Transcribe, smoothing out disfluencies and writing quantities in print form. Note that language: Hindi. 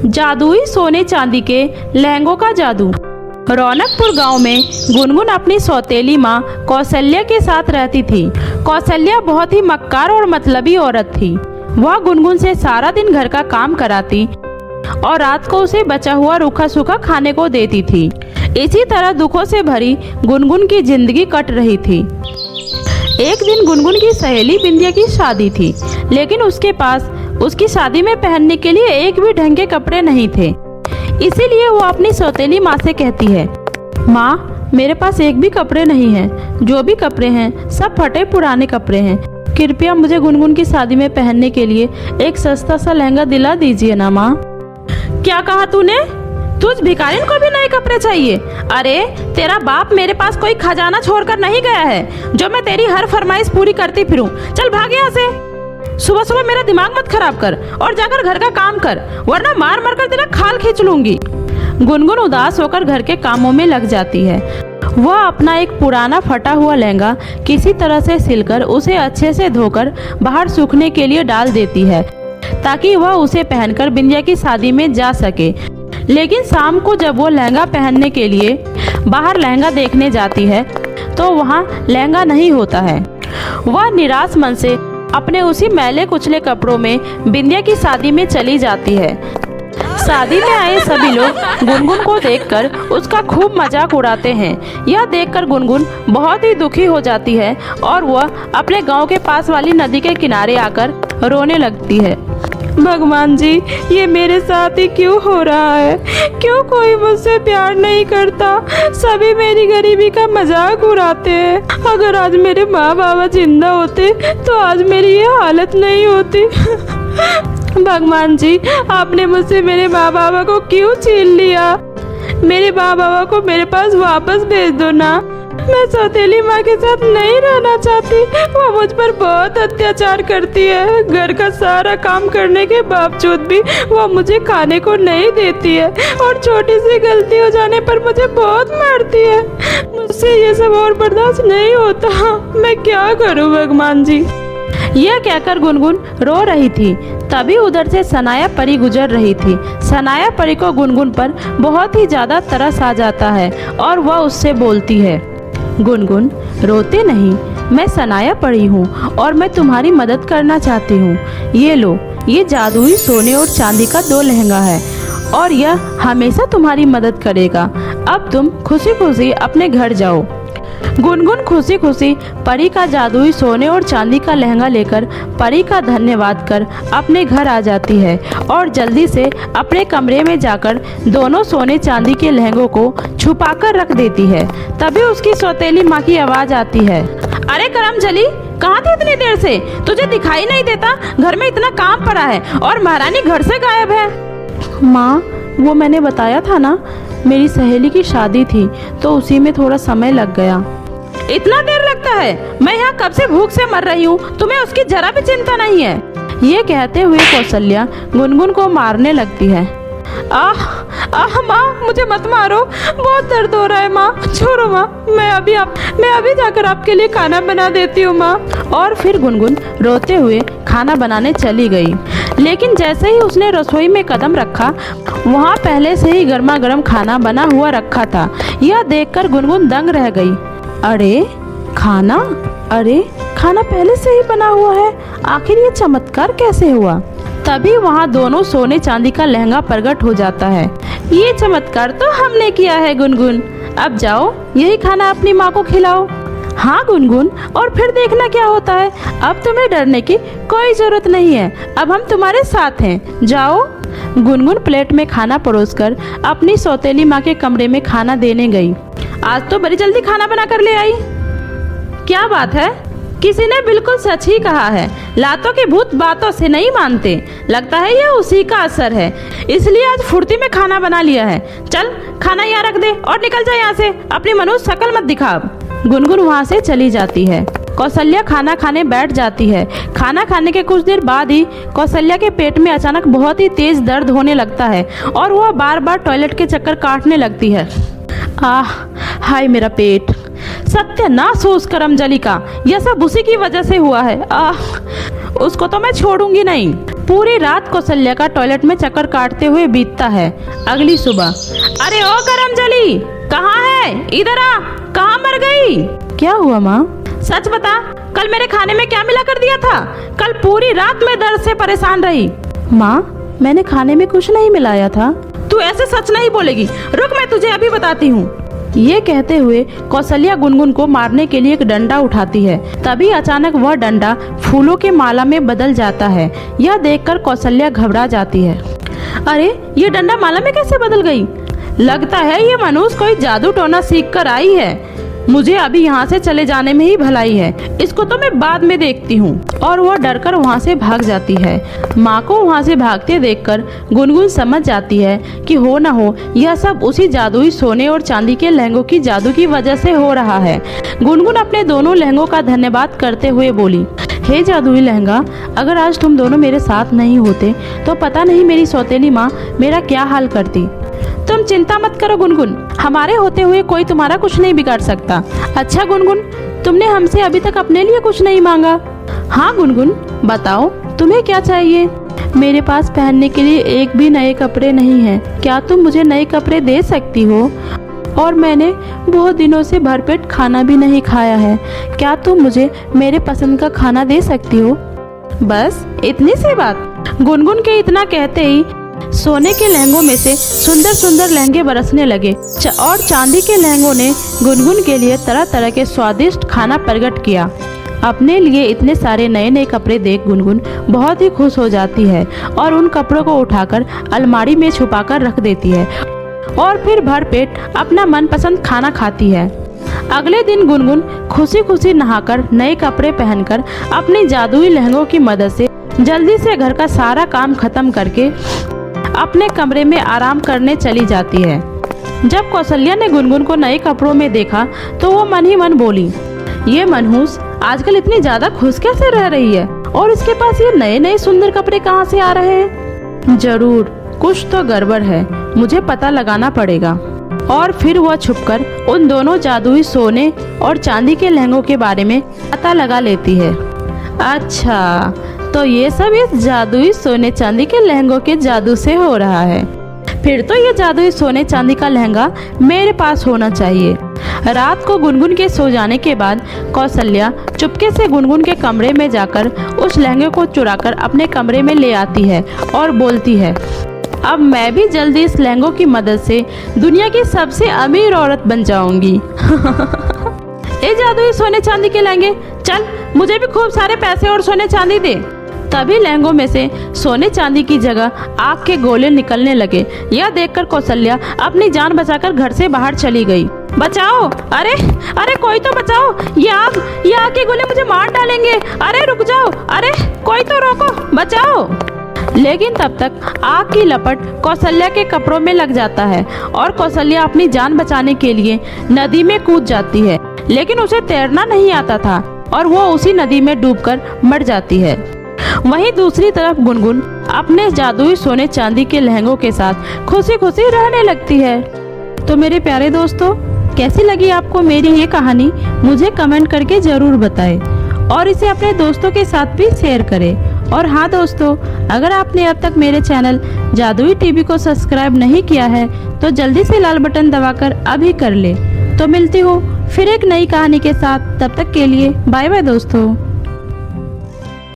जादुई सोने चांदी के लहंगों का जादू। रौनकपुर गांव में गुनगुन अपनी सौतेली माँ कौशल्या के साथ रहती थी। कौशल्या बहुत ही मक्कार और मतलबी औरत थी। वह गुनगुन से सारा दिन घर का काम कराती और रात को उसे बचा हुआ रूखा सूखा खाने को देती थी। इसी तरह दुखों से भरी गुनगुन की जिंदगी कट रही थी। एक दिन गुनगुन की सहेली बिंदिया की शादी थी, लेकिन उसके पास उसकी शादी में पहनने के लिए एक भी ढंग के कपड़े नहीं थे। इसीलिए वो अपनी सौतेली माँ से कहती है, माँ मेरे पास एक भी कपड़े नहीं हैं। जो भी कपड़े हैं सब फटे पुराने कपड़े हैं। कृपया मुझे गुनगुन की शादी में पहनने के लिए एक सस्ता सा लहंगा दिला दीजिए ना माँ। क्या कहा तूने? तुझ भिखारिन को भी नए कपड़े चाहिए? अरे तेरा बाप मेरे पास कोई खजाना छोड़कर नहीं गया है जो मैं तेरी हर फरमाइश पूरी करती फिरूं। चल भाग यहाँ से। सुबह सुबह मेरा दिमाग मत खराब कर और जाकर घर का काम कर, वरना मार मार कर तेरा खाल खींच लूंगी। गुनगुन उदास होकर घर के कामों में लग जाती है। वह अपना एक पुराना फटा हुआ लहंगा किसी तरह से सिलकर उसे अच्छे से धोकर बाहर सूखने के लिए डाल देती है, ताकि वह उसे पहनकर बिंदिया की शादी में जा सके। लेकिन शाम को जब वो लहंगा पहनने के लिए बाहर लहंगा देखने जाती है तो वहाँ लहंगा नहीं होता है। वह निराश मन से अपने उसी मैले कुचले कपड़ों में बिंदिया की शादी में चली जाती है। शादी में आए सभी लोग गुनगुन को देखकर उसका खूब मजाक उड़ाते हैं। यह देखकर गुनगुन बहुत ही दुखी हो जाती है और वह अपने गांव के पास वाली नदी के किनारे आकर रोने लगती है। भगवान जी, ये मेरे साथ ही क्यों हो रहा है? क्यों कोई मुझसे प्यार नहीं करता? सभी मेरी गरीबी का मजाक उड़ाते हैं। अगर आज मेरे माँ बाबा जिंदा होते तो आज मेरी ये हालत नहीं होती। भगवान जी, आपने मुझसे मेरे माँ बाबा को क्यों छीन लिया? मेरे माँ बाबा को मेरे पास वापस भेज दो ना। मैं सौतेली माँ के साथ नहीं रहना चाहती। वो मुझ पर बहुत अत्याचार करती है। घर का सारा काम करने के बावजूद भी वो मुझे खाने को नहीं देती है और छोटी सी गलती हो जाने पर मुझे बहुत मारती है। मुझसे ये सब और बर्दाश्त नहीं होता। मैं क्या करूँ भगवान जी? यह कहकर गुनगुन रो रही थी। तभी उधर से सनाया परी गुजर रही थी। सनाया परी को गुनगुन पर बहुत ही ज्यादा तरस आ जाता है और वह उससे बोलती है, गुनगुन रोते नहीं, मैं सनाया परी हूँ और मैं तुम्हारी मदद करना चाहती हूँ। ये लो, ये जादुई सोने और चांदी का 2 लहंगा है और यह हमेशा तुम्हारी मदद करेगा। अब तुम खुशी खुशी अपने घर जाओ। गुनगुन खुशी खुशी परी का जादुई सोने और चांदी का लहंगा लेकर परी का धन्यवाद कर अपने घर आ जाती है और जल्दी से अपने कमरे में जाकर दोनों सोने चांदी के लहंगों को छुपाकर रख देती है। तभी उसकी सौतेली माँ की आवाज आती है, अरे करमजली, कहाँ थी इतनी देर से? तुझे दिखाई नहीं देता? घर में इतना काम पड़ा है और महारानी घर से गायब है। माँ, वो मैंने बताया था ना, मेरी सहेली की शादी थी तो उसी में थोड़ा समय लग गया। इतना देर लगता है? मैं यहाँ कब से भूख से मर रही हूँ, तुम्हें उसकी जरा भी चिंता नहीं है। ये कहते हुए कौशल्या गुनगुन को मारने लगती है। आह आह माँ, मुझे मत मारो, बहुत दर्द हो रहा है माँ, छोड़ो माँ, मैं अभी जाकर आपके लिए खाना बना देती हूँ माँ। और फिर गुनगुन रोते हुए खाना बनाने चली गई। लेकिन जैसे ही उसने रसोई में कदम रखा, वहाँ पहले से ही गर्मा गर्म खाना बना हुआ रखा था। यह देखकर गुनगुन दंग रह गई। अरे खाना पहले से ही बना हुआ है, आखिर ये चमत्कार कैसे हुआ? तभी वहाँ दोनों सोने चांदी का लहंगा प्रकट हो जाता है। ये चमत्कार तो हमने किया है गुनगुन, अब जाओ यही खाना अपनी माँ को खिलाओ। हाँ गुनगुन, और फिर देखना क्या होता है। अब तुम्हें डरने की कोई जरूरत नहीं है, अब हम तुम्हारे साथ हैं, जाओ। गुनगुन प्लेट में खाना परोसकर अपनी सौतेली माँ के कमरे में खाना देने गई। आज तो बड़ी जल्दी खाना बना कर ले आई। क्या बात है, किसी ने बिल्कुल सच ही कहा है, लातों के भूत बातों से नहीं मानते। लगता है यह उसी का असर है, इसलिए आज फुर्ती में खाना बना लिया है। चल खाना यहाँ रख दे और निकल जा यहाँ से, अपनी मनुष्य शक्ल मत दिखा। गुनगुन वहाँ से चली जाती है। कौशल्या खाना खाने बैठ जाती है। खाना खाने के कुछ देर बाद ही कौशल्या के पेट में अचानक बहुत ही तेज दर्द होने लगता है और वह बार बार टॉयलेट के चक्कर काटने लगती है। आह हाय मेरा पेट, सत्यानाश हो उस करमजली का, यह सब उसी की वजह से हुआ है। आह, उसको तो मैं छोड़ूंगी नहीं। पूरी रात कौशल्या का टॉयलेट में चक्कर काटते हुए बीतता है। अगली सुबह, अरे ओ करमजली, कहाँ है? इधर आ, कहाँ मर गई? क्या हुआ माँ? सच बता, कल मेरे खाने में क्या मिला कर दिया था? कल पूरी रात मैं दर्द से परेशान रही। माँ, मैंने खाने में कुछ नहीं मिलाया था। तू ऐसे सच नहीं बोलेगी, रुक मैं तुझे अभी बताती हूँ। ये कहते हुए कौशल्या गुनगुन को मारने के लिए एक डंडा उठाती है। तभी अचानक वह डंडा फूलों के माला में बदल जाता है। यह देखकर कौशल्या घबरा जाती है। अरे, ये डंडा माला में कैसे बदल गई? लगता है ये मनुष्य कोई जादू टोना सीख कर आई है। मुझे अभी यहाँ से चले जाने में ही भलाई है, इसको तो मैं बाद में देखती हूँ। और वह डरकर वहाँ से भाग जाती है। माँ को वहाँ से भागते देखकर गुनगुन समझ जाती है कि हो न हो यह सब उसी जादुई सोने और चांदी के लहंगों की जादू की वजह से हो रहा है। गुनगुन अपने दोनों लहंगों का धन्यवाद करते हुए बोली, हे जादुई लहंगा, अगर आज तुम दोनों मेरे साथ नहीं होते तो पता नहीं मेरी सौतेली माँ मेरा क्या हाल करती। तुम चिंता मत करो गुनगुन, हमारे होते हुए कोई तुम्हारा कुछ नहीं बिगाड़ सकता। अच्छा गुनगुन, तुमने हमसे अभी तक अपने लिए कुछ नहीं मांगा। हाँ गुनगुन, बताओ तुम्हें क्या चाहिए? मेरे पास पहनने के लिए एक भी नए कपड़े नहीं हैं। क्या तुम मुझे नए कपड़े दे सकती हो? और मैंने बहुत दिनों से भरपेट खाना भी नहीं खाया है। क्या तुम मुझे मेरे पसंद का खाना दे सकती हो? बस इतनी सी बात। गुनगुन के इतना कहते ही सोने के लहंगों में से सुंदर सुंदर लहंगे बरसने लगे और चांदी के लहंगों ने गुनगुन के लिए तरह तरह के स्वादिष्ट खाना प्रकट किया। अपने लिए इतने सारे नए नए कपड़े देख गुनगुन बहुत ही खुश हो जाती है और उन कपड़ों को उठाकर अलमारी में छुपाकर रख देती है और फिर भरपेट अपना मनपसंद खाना खाती है। अगले दिन गुनगुन खुशी खुशी नहाकर नए कपड़े पहनकर अपनी जादुई लहंगों की मदद से जल्दी से घर का सारा काम खत्म करके अपने कमरे में आराम करने चली जाती है। जब कौशल्या ने गुनगुन को नए कपड़ों में देखा तो वो मन ही मन बोली, ये मनहूस आजकल इतनी ज्यादा खुश कैसे रह रही है और इसके पास ये नए नए सुंदर कपड़े कहाँ से आ रहे हैं? जरूर कुछ तो गड़बड़ है, मुझे पता लगाना पड़ेगा। और फिर वह छुपकर उन दोनों जादुई सोने और चांदी के लहंगों के बारे में पता लगा लेती है। अच्छा, तो ये सब इस जादुई सोने चांदी के लहंगों के जादू से हो रहा है। फिर तो ये जादुई सोने चांदी का लहंगा मेरे पास होना चाहिए। रात को गुनगुन के सो जाने के बाद कौशल्या चुपके से गुनगुन के कमरे में जाकर उस लहंगे को चुराकर अपने कमरे में ले आती है और बोलती है, अब मैं भी जल्दी इस लहंगों की मदद से दुनिया की सबसे अमीर औरत बन जाऊंगी। ए जादुई सोने चांदी के लहंगे, चल मुझे भी खूब सारे पैसे और सोने चांदी दे। तभी लहंगों में से सोने चांदी की जगह आग के गोले निकलने लगे। यह देखकर कौशल्या अपनी जान बचाकर घर से बाहर चली गई। बचाओ, अरे अरे कोई तो बचाओ, ये आग के गोले मुझे मार डालेंगे। अरे रुक जाओ, अरे कोई तो रोको, बचाओ। लेकिन तब तक आग की लपट कौशल्या के कपड़ों में लग जाता है और कौशल्या अपनी जान बचाने के लिए नदी में कूद जाती है। लेकिन उसे तैरना नहीं आता था और वो उसी नदी में डूबकर मर जाती है। वहीं दूसरी तरफ गुनगुन अपने जादुई सोने चांदी के लहंगों के साथ खुशी खुशी रहने लगती है। तो मेरे प्यारे दोस्तों, कैसी लगी आपको मेरी ये कहानी? मुझे कमेंट करके जरूर बताएं और इसे अपने दोस्तों के साथ भी शेयर करें। और हाँ दोस्तों, अगर आपने अब तक मेरे चैनल जादुई टीवी को सब्सक्राइब नहीं किया है तो जल्दी से लाल बटन दबाकर अभी कर ले। तो मिलती हूँ फिर एक नई कहानी के साथ, तब तक के लिए बाय बाय दोस्तों।